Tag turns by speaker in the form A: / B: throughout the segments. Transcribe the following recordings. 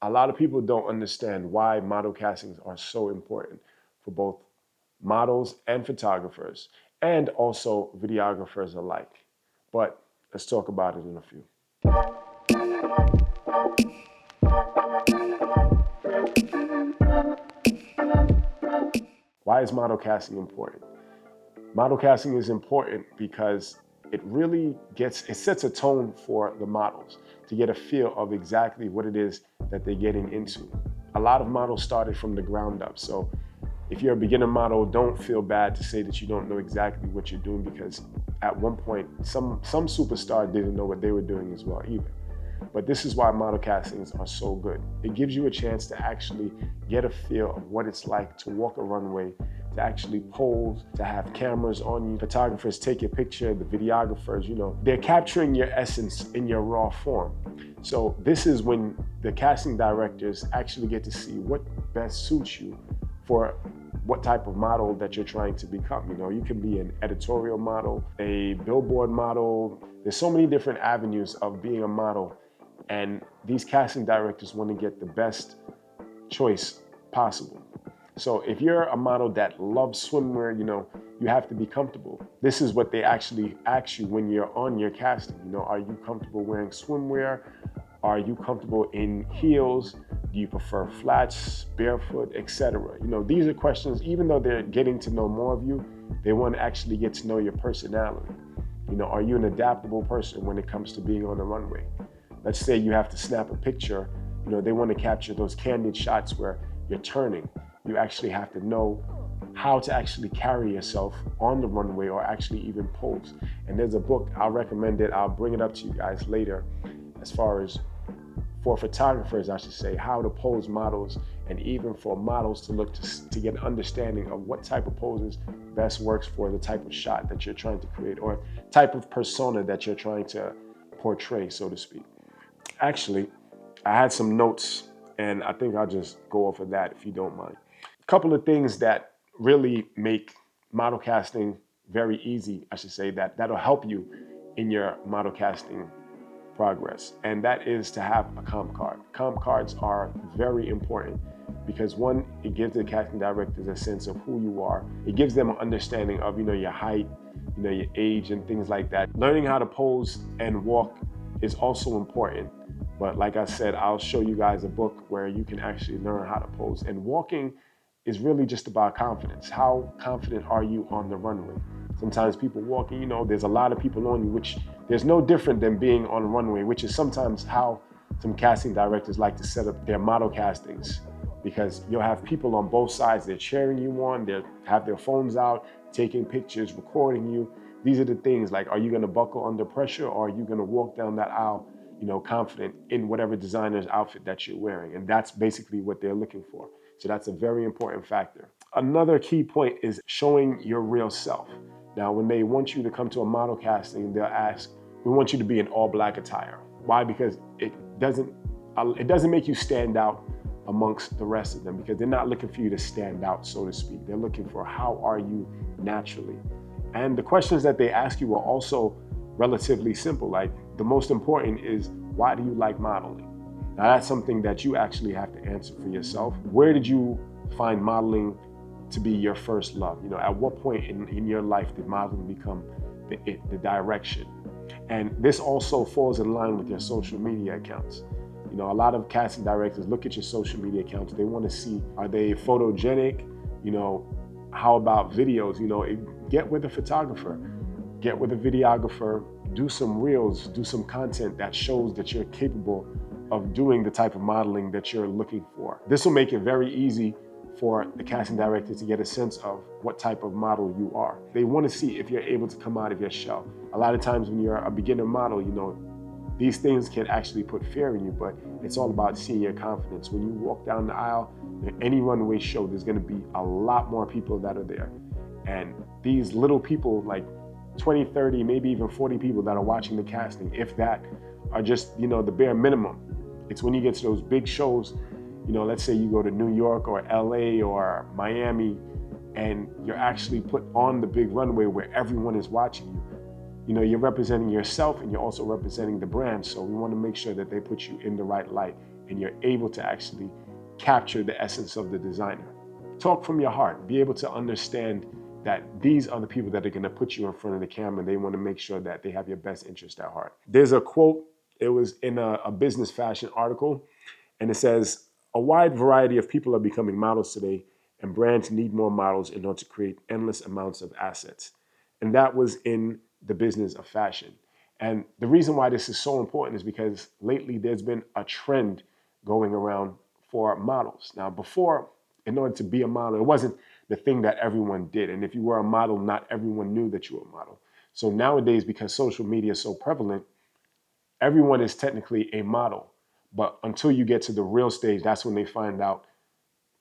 A: A lot of people don't understand why model castings are so important for both models and photographers, and also videographers alike. But let's talk about it in a few. Why is model casting important? Model casting is important because it sets a tone for the models to get a feel of exactly what it is that they're getting into. A lot of models started from the ground up. So if you're a beginner model, don't feel bad to say that you don't know exactly what you're doing, because at one point, some superstar didn't know what they were doing as well either. But this is why model castings are so good. It gives you a chance to actually get a feel of what it's like to walk a runway, to actually pose, to have cameras on you. Photographers take your picture, the videographers, they're capturing your essence in your raw form. So this is when the casting directors actually get to see what best suits you for what type of model that you're trying to become. You can be an editorial model, a billboard model. There's so many different avenues of being a model, and these casting directors want to get the best choice possible. So if you're a model that loves swimwear, you have to be comfortable. This is what they actually ask you when you're on your casting. Are you comfortable wearing swimwear? Are you comfortable in heels? Do you prefer flats, barefoot, etc.? These are questions, even though they're getting to know more of you, they want to actually get to know your personality. Are you an adaptable person when it comes to being on the runway? Let's say you have to snap a picture, they want to capture those candid shots where you're turning. You actually have to know how to actually carry yourself on the runway or actually even pose. And there's a book, I'll recommend it, I'll bring it up to you guys later, as far as for photographers, I should say, how to pose models, and even for models to look to get an understanding of what type of poses best works for the type of shot that you're trying to create, or type of persona that you're trying to portray, so to speak. Actually, I had some notes, and I think I'll just go off of that if you don't mind. A couple of things that really make model casting very easy, I should say, that'll help you in your model casting progress, and that is to have a comp card. Comp cards are very important because, one, it gives the casting directors a sense of who you are. It gives them an understanding of, your height, your age and things like that. Learning how to pose and walk is also important. But like I said, I'll show you guys a book where you can actually learn how to pose. And walking is really just about confidence. How confident are you on the runway? Sometimes people walking, there's a lot of people on you, which there's no different than being on a runway, which is sometimes how some casting directors like to set up their model castings, because you'll have people on both sides. They're cheering you on, they have their phones out, taking pictures, recording you. These are the things like, are you going to buckle under pressure, or are you going to walk down that aisle, confident in whatever designer's outfit that you're wearing? And that's basically what they're looking for. So that's a very important factor. Another key point is showing your real self. Now, when they want you to come to a model casting, they'll ask, we want you to be in all black attire. Why? Because it doesn't make you stand out amongst the rest of them, because they're not looking for you to stand out, so to speak. They're looking for how are you naturally. And the questions that they ask you are also relatively simple. Like, the most important is, why do you like modeling? Now, that's something that you actually have to answer for yourself. Where did you find modeling to be your first love? At what point in your life did modeling become the direction? And this also falls in line with your social media accounts. A lot of casting directors look at your social media accounts. They want to see, are they photogenic? How about videos? Get with a photographer, get with a videographer, do some reels, do some content that shows that you're capable of doing the type of modeling that you're looking for. This will make it very easy for the casting director to get a sense of what type of model you are. They want to see if you're able to come out of your shell. A lot of times when you're a beginner model, these things can actually put fear in you, but it's all about seeing your confidence. When you walk down the aisle, any runway show, there's going to be a lot more people that are there. And these little people, like 20, 30, maybe even 40 people that are watching the casting, if that, are just, the bare minimum. It's when you get to those big shows, let's say you go to New York or LA or Miami, and you're actually put on the big runway where everyone is watching you. You're representing yourself, and you're also representing the brand. So we want to make sure that they put you in the right light and you're able to actually capture the essence of the designer. Talk from your heart. Be able to understand that these are the people that are going to put you in front of the camera, and they want to make sure that they have your best interest at heart. There's a quote, it was in a business fashion article, and it says, "A wide variety of people are becoming models today, and brands need more models in order to create endless amounts of assets." And that was in the business of fashion. And the reason why this is so important is because lately there's been a trend going around for models. Now, before, in order to be a model, it wasn't the thing that everyone did. And if you were a model, not everyone knew that you were a model. So nowadays, because social media is so prevalent, everyone is technically a model. But until you get to the real stage, that's when they find out,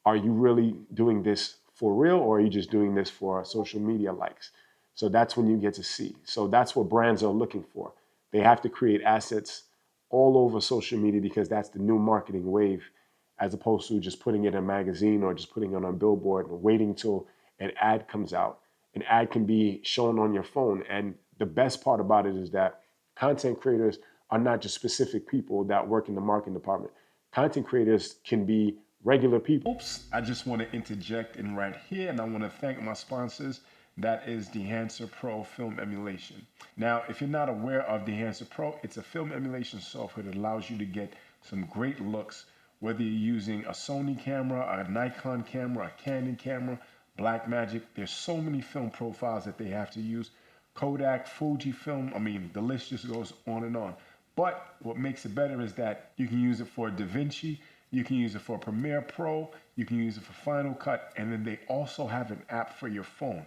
A: are you really doing this for real, or are you just doing this for social media likes? So that's when you get to see. So that's what brands are looking for. They have to create assets all over social media because that's the new marketing wave, as opposed to just putting it in a magazine or just putting it on a billboard and waiting till an ad comes out. An ad can be shown on your phone. And the best part about it is that content creators are not just specific people that work in the marketing department. Content creators can be regular people. Oops, I just want to interject in right here, and I want to thank my sponsors. That is the Enhancer Pro Film Emulation. Now, if you're not aware of the Enhancer Pro, it's a film emulation software that allows you to get some great looks, whether you're using a Sony camera, a Nikon camera, a Canon camera, Blackmagic. There's so many film profiles that they have to use. Kodak, Fujifilm, I mean, the list just goes on and on. But what makes it better is that you can use it for DaVinci, you can use it for Premiere Pro, you can use it for Final Cut, and then they also have an app for your phone.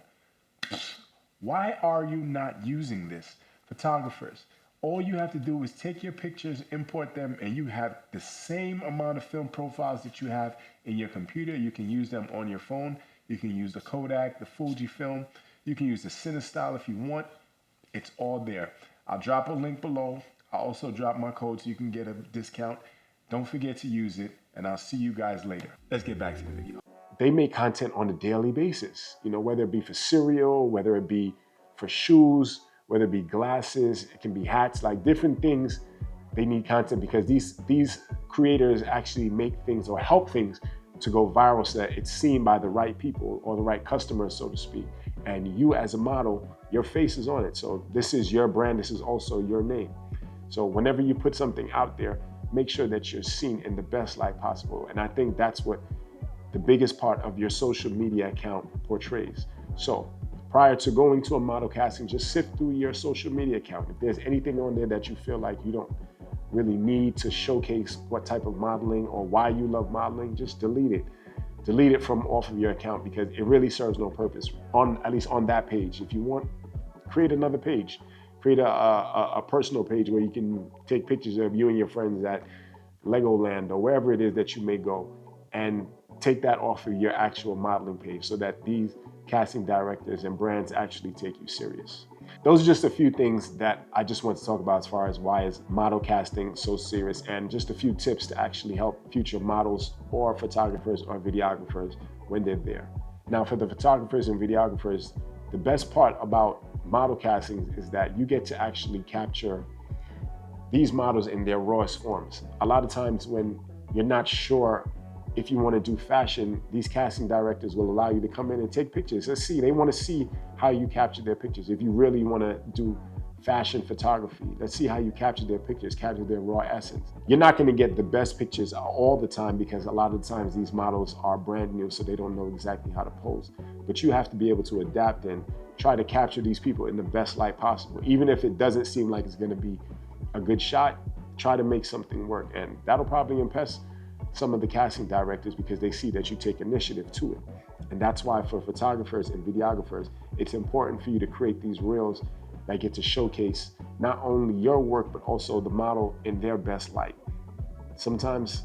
A: Why are you not using this? Photographers, all you have to do is take your pictures, import them, and you have the same amount of film profiles that you have in your computer. You can use them on your phone. You can use the Kodak, the Fujifilm. You can use the CineStyle if you want. It's all there. I'll drop a link below. I'll also drop my code so you can get a discount. Don't forget to use it, and I'll see you guys later. Let's get back to the video. They make content on a daily basis, whether it be for cereal, whether it be for shoes, whether it be glasses, it can be hats, like different things. They need content because these creators actually make things or help things to go viral so that it's seen by the right people or the right customers, so to speak. And you as a model, your face is on it. So this is your brand. This is also your name. So whenever you put something out there, make sure that you're seen in the best light possible. And I think that's what the biggest part of your social media account portrays. So prior to going to a model casting, just sift through your social media account. If there's anything on there that you feel like you don't really need to showcase what type of modeling or why you love modeling, just delete it. Delete it from off of your account because it really serves no purpose, at least on that page. If you want, create another page. Create a personal page where you can take pictures of you and your friends at Legoland or wherever it is that you may go, and take that off of your actual modeling page so that these casting directors and brands actually take you serious. Those are just a few things that I just want to talk about as far as why is model casting so serious, and just a few tips to actually help future models or photographers or videographers when they're there. Now, for the photographers and videographers, the best part about model casting is that you get to actually capture these models in their rawest forms. A lot of times when you're not sure if you want to do fashion, these casting directors will allow you to come in and take pictures. Let's see, they want to see how you capture their pictures. If you really want to do fashion photography, let's see how you capture their pictures, capture their raw essence. You're not going to get the best pictures all the time because a lot of times these models are brand new, so they don't know exactly how to pose. But you have to be able to adapt and try to capture these people in the best light possible. Even if it doesn't seem like it's going to be a good shot, try to make something work. And that'll probably impress some of the casting directors because they see that you take initiative to it. And that's why for photographers and videographers, it's important for you to create these reels that get to showcase not only your work, but also the model in their best light. Sometimes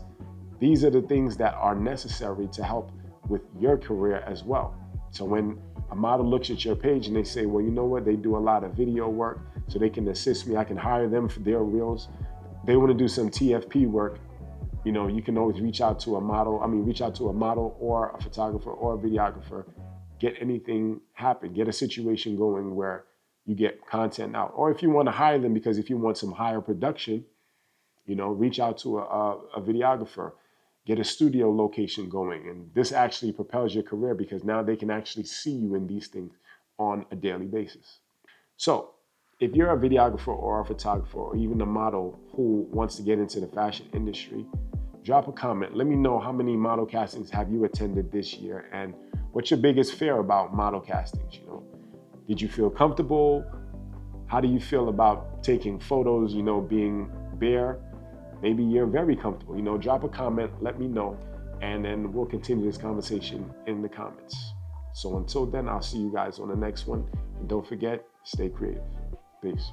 A: these are the things that are necessary to help with your career as well. So when a model looks at your page and they say, well, you know what, they do a lot of video work, so they can assist me, I can hire them for their reels. They want to do some TFP work, you can always reach out to a model or a photographer or a videographer, get anything happen, get a situation going where you get content out. Or if you want to hire them because if you want some higher production, reach out to a videographer, get a studio location going. And this actually propels your career because now they can actually see you in these things on a daily basis. So if you're a videographer or a photographer or even a model who wants to get into the fashion industry, drop a comment. Let me know how many model castings have you attended this year and what's your biggest fear about model castings? Did you feel comfortable? How do you feel about taking photos, being bare? Maybe you're very comfortable. Drop a comment, let me know, and then we'll continue this conversation in the comments. So until then, I'll see you guys on the next one. And don't forget, stay creative. Peace.